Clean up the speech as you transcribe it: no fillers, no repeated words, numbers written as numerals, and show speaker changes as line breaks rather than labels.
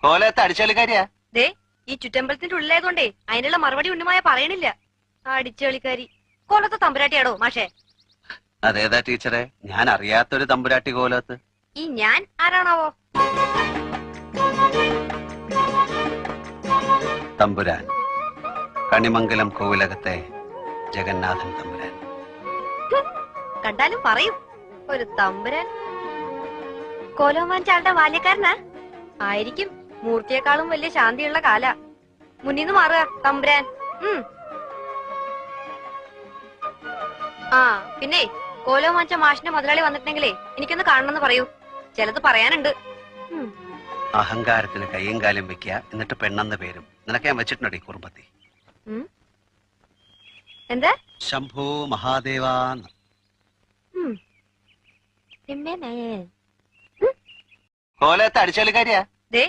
കോലത്തെ അടിച്ചുകളിക്കാരിയാ.
ദേ ഈ ചുറ്റമ്പലത്തിന്റെ ഉള്ളിലായതുകൊണ്ടേ അതിനുള്ള മറുപടി ഉണ്ണിമായ പറയണില്ല. അടിച്ചുകളിക്കാരി കോലത്തെ തമ്പുരാട്ടിയാടോ മാഷേ?
അതേതാ ടീച്ചറെ? ഞാൻ അറിയാത്തൊരു തമ്പുരാട്ടി കോലത്ത്.
ഈ ഞാൻ ആരാണാവോ?
തമ്പുരാൻ, കണിമംഗലം കോവിലകത്തെ ജഗന്നാഥൻ തമ്പുരാൻ.
കണ്ടാലും പറയും ഒരു തമ്പുരാൻ. കോലോമാൻ ചാളുടെ ബാല്യക്കാരനാ ആയിരിക്കും. മൂർത്തിയെക്കാളും വലിയ ശാന്തിയുള്ള കാല. മുന്നിന്ന് മാറുക തമ്പുരാൻ. ആ പിന്നെ കോലോമാഞ്ച മാഷിന്റെ മുതലാളി വന്നിട്ടുണ്ടെങ്കിലേ എനിക്കൊന്ന് കാണണമെന്ന് പറയൂ. ചിലത് പറയാനുണ്ട്.
അഹങ്കാരത്തിന് കയ്യും കാലും വെക്കുക, എന്നിട്ട് പെണ്ണെന്ന പേരും നിനക്ക് ഞാൻ വെച്ചിട്ടുണ്ടോ ഈ കുറുമ്പത്തി?
എന്താ?
ശംഭോ മഹാദേവാന്ന്. കോലത്തെ അടിച്ചുകളിക്കാരിയാ.